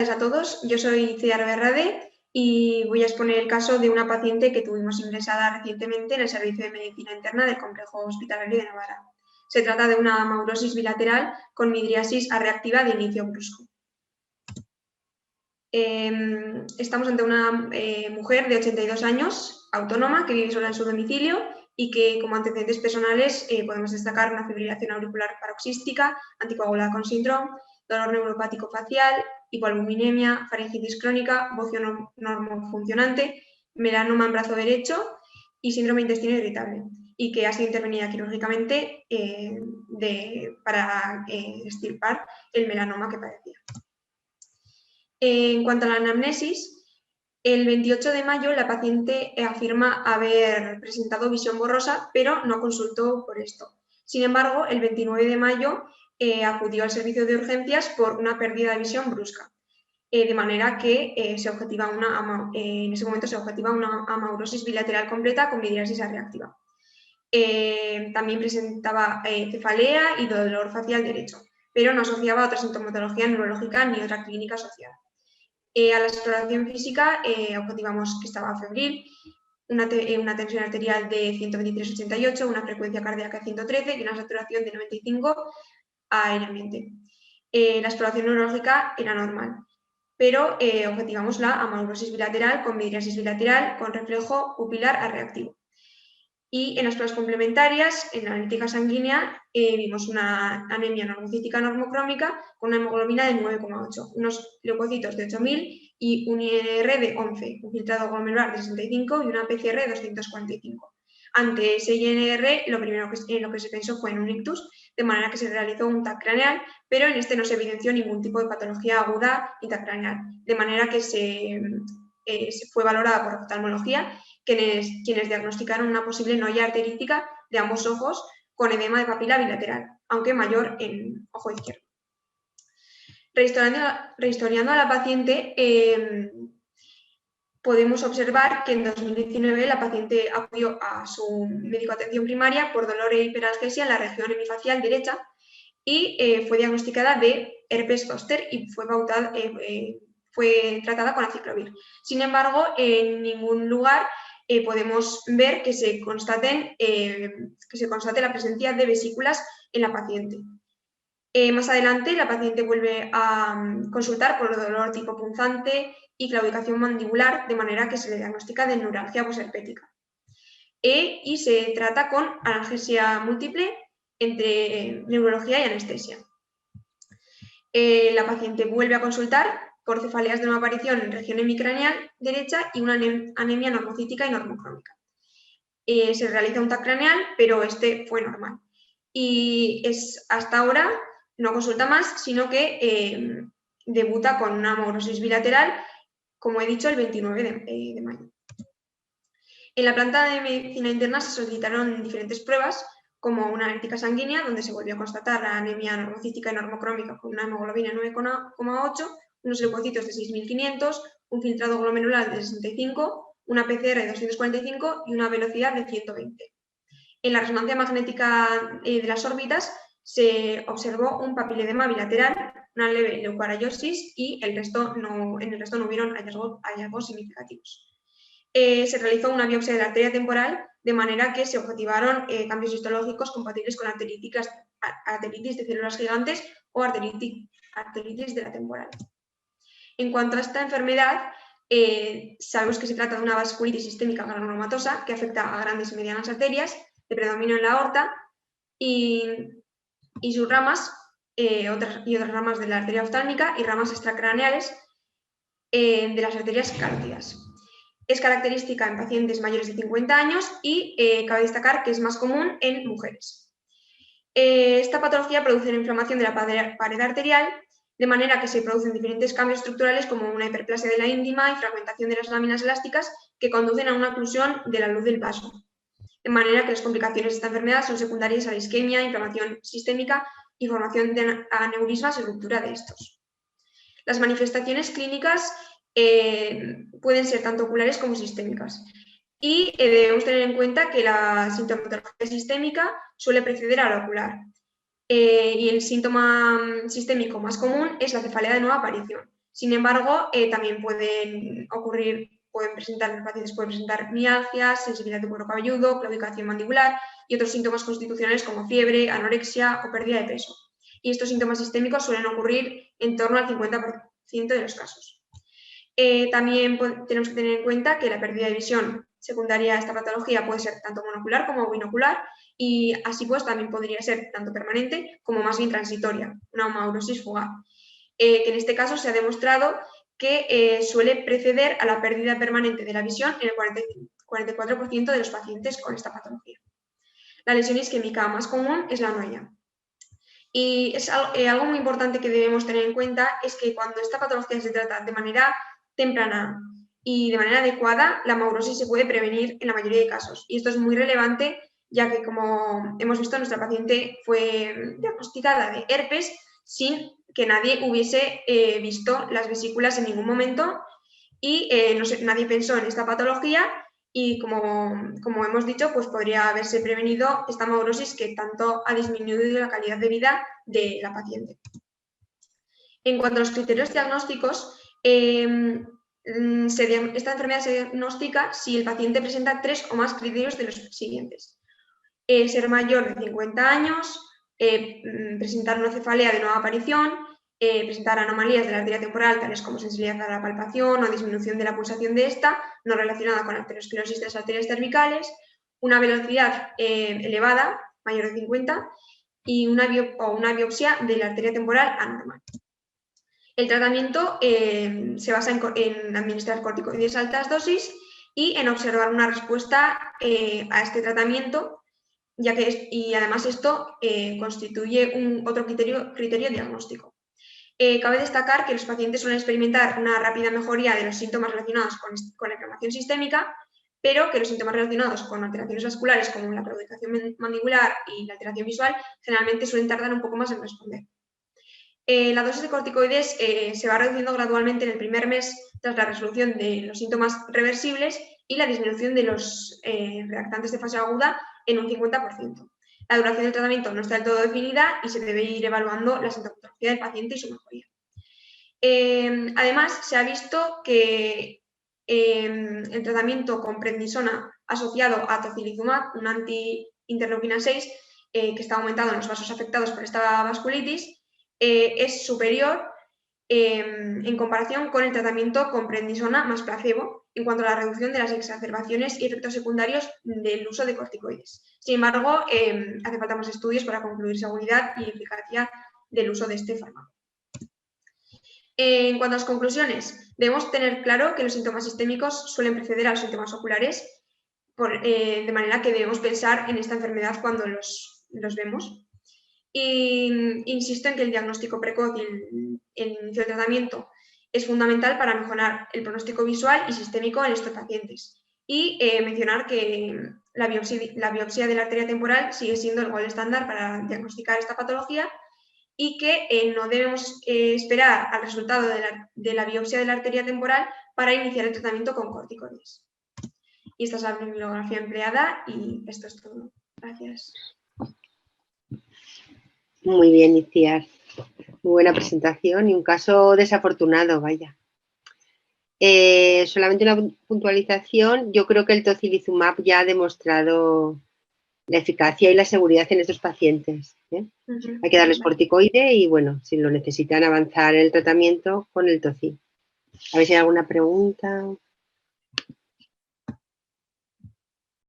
días a todos, yo soy Ciar Berrade y voy a exponer el caso de una paciente que tuvimos ingresada recientemente en el Servicio de Medicina Interna del Complejo Hospitalario de Navarra. Se trata de una amaurosis bilateral con midriasis reactiva de inicio brusco. Estamos ante una mujer de 82 años, autónoma, que vive sola en su domicilio y que como antecedentes personales podemos destacar una fibrilación auricular paroxística, anticoagulada con síndrome, dolor neuropático facial, hipoalbuminemia, faringitis crónica, bocio normofuncionante, melanoma en brazo derecho y síndrome de intestino irritable, y que ha sido intervenida quirúrgicamente para extirpar el melanoma que padecía. En cuanto a la anamnesis, el 28 de mayo la paciente afirma haber presentado visión borrosa, pero no consultó por esto. Sin embargo, el 29 de mayo acudió al servicio de urgencias por una pérdida de visión brusca, de manera que en ese momento se objetiva una amaurosis bilateral completa con midriasis reactiva. También presentaba cefalea y dolor facial derecho, pero no asociaba a otra sintomatología neurológica ni otra clínica asociada. A la exploración física objetivamos que estaba febril, una tensión arterial de 123/88, una frecuencia cardíaca de 113 y una saturación de 95 aéreamente. La exploración neurológica era normal, pero objetivamos la amaurosis bilateral con midriasis bilateral con reflejo pupilar reactivo. Y en las pruebas complementarias, en la analítica sanguínea, vimos una anemia normocítica normocrómica con una hemoglobina de 9,8, unos leucocitos de 8.000 y un INR de 11, un filtrado glomerular de 65 y una PCR de 245. Ante ese INR, lo primero en lo que se pensó fue en un ictus, de manera que se realizó un TAC craneal, pero en este no se evidenció ningún tipo de patología aguda intracraneal, de manera que se fue valorada por oftalmología, quienes diagnosticaron una posible noya arterítica de ambos ojos con edema de papila bilateral, aunque mayor en ojo izquierdo. Rehistoriando a la paciente, podemos observar que en 2019 la paciente acudió a su médico de atención primaria por dolor e hiperalgesia en la región hemifacial derecha y fue diagnosticada de herpes zóster y fue tratada con aciclovir. Sin embargo, en ningún lugar podemos ver que se constate la presencia de vesículas en la paciente. Más adelante, la paciente vuelve a consultar por dolor tipo punzante y claudicación mandibular, de manera que se le diagnostica de neuralgia posherpética. Y se trata con analgesia múltiple entre neurología y anestesia. La paciente vuelve a consultar por cefaleas de nueva aparición en región hemicraneal derecha y una anemia normocítica y normocrómica. Se realiza un TAC craneal, pero este fue normal. Y hasta ahora no consulta más, sino que debuta con una amaurosis bilateral, como he dicho, el 29 de mayo. En la planta de medicina interna se solicitaron diferentes pruebas, como una analítica sanguínea, donde se volvió a constatar la anemia normocítica y normocrómica con una hemoglobina 9,8, unos leucocitos de 6.500, un filtrado glomerular de 65, una PCR de 245 y una velocidad de 120. En la resonancia magnética de las órbitas se observó un papiledema bilateral, una leve leucoaraiosis y en el resto no hubieron hallazgos significativos. Se realizó una biopsia de la arteria temporal, de manera que se objetivaron cambios histológicos compatibles con arteritis de células gigantes o arteritis de la temporal. En cuanto a esta enfermedad, sabemos que se trata de una vasculitis sistémica granulomatosa que afecta a grandes y medianas arterias, de predominio en la aorta, y sus ramas, otras ramas de la arteria oftálmica y ramas extracraneales de las arterias carótidas. Es característica en pacientes mayores de 50 años y cabe destacar que es más común en mujeres. Esta patología produce una inflamación de la pared arterial, de manera que se producen diferentes cambios estructurales como una hiperplasia de la íntima y fragmentación de las láminas elásticas que conducen a una oclusión de la luz del vaso. De manera que las complicaciones de esta enfermedad son secundarias a la isquemia, inflamación sistémica y formación de aneurismas y ruptura de estos. Las manifestaciones clínicas pueden ser tanto oculares como sistémicas. Y debemos tener en cuenta que la sintomatología sistémica suele preceder a la ocular. Y el síntoma sistémico más común es la cefalea de nueva aparición, Sin embargo, también pueden presentar, los pacientes pueden presentar mialgias, sensibilidad de cuero cabelludo, claudicación mandibular y otros síntomas constitucionales como fiebre, anorexia o pérdida de peso. Y estos síntomas sistémicos suelen ocurrir en torno al 50% de los casos. También tenemos que tener en cuenta que la pérdida de visión secundaria a esta patología puede ser tanto monocular como binocular y así pues también podría ser tanto permanente como más bien transitoria, una maurosis fugaz, que en este caso se ha demostrado que suele preceder a la pérdida permanente de la visión en el 44% de los pacientes con esta patología. La lesión isquémica más común es la anuria. Y algo muy importante que debemos tener en cuenta es que cuando esta patología se trata de manera temprana y de manera adecuada, la maurosis se puede prevenir en la mayoría de casos. Y esto es muy relevante, ya que, como hemos visto, nuestra paciente fue diagnosticada de herpes sin que nadie hubiese visto las vesículas en ningún momento y nadie pensó en esta patología y, como hemos dicho, pues podría haberse prevenido esta maurosis que tanto ha disminuido la calidad de vida de la paciente. En cuanto a los criterios diagnósticos, esta enfermedad se diagnostica si el paciente presenta 3 o más criterios de los siguientes. Ser mayor de 50 años, presentar una cefalea de nueva aparición, presentar anomalías de la arteria temporal, tales como sensibilidad a la palpación o disminución de la pulsación de esta, no relacionada con la arteriosclerosis de las arterias cervicales, una velocidad elevada, mayor de 50, y una biopsia de la arteria temporal anormal. El tratamiento se basa en administrar corticoides a altas dosis y en observar una respuesta a este tratamiento, y además esto constituye otro criterio diagnóstico. Cabe destacar que los pacientes suelen experimentar una rápida mejoría de los síntomas relacionados con la inflamación sistémica, pero que los síntomas relacionados con alteraciones vasculares como la claudicación mandibular y la alteración visual generalmente suelen tardar un poco más en responder. La dosis de corticoides se va reduciendo gradualmente en el primer mes tras la resolución de los síntomas reversibles y la disminución de los reactantes de fase aguda en un 50%. La duración del tratamiento no está del todo definida y se debe ir evaluando la sintomatología del paciente y su mejoría. Además, se ha visto que el tratamiento con prednisona asociado a tocilizumab, un anti-interleuquina 6, que está aumentado en los vasos afectados por esta vasculitis, es superior en comparación con el tratamiento con prednisona más placebo en cuanto a la reducción de las exacerbaciones y efectos secundarios del uso de corticoides. Sin embargo, hace falta más estudios para concluir seguridad y eficacia del uso de este fármaco. En cuanto a las conclusiones, debemos tener claro que los síntomas sistémicos suelen preceder a los síntomas oculares, de manera que debemos pensar en esta enfermedad cuando los vemos. Y insisto en que el diagnóstico precoz y el inicio del tratamiento es fundamental para mejorar el pronóstico visual y sistémico en estos pacientes. Y mencionar que la biopsia de la arteria temporal sigue siendo el gold estándar para diagnosticar esta patología y que no debemos esperar al resultado de la biopsia de la arteria temporal para iniciar el tratamiento con corticoides. Y esta es la bibliografía empleada y esto es todo. Gracias. Muy bien, Itziar. Muy buena presentación y un caso desafortunado, vaya. Solamente una puntualización. Yo creo que el tocilizumab ya ha demostrado la eficacia y la seguridad en estos pacientes. Hay que darles corticoide y, bueno, si lo necesitan, avanzar el tratamiento con el toci. A ver si hay alguna pregunta.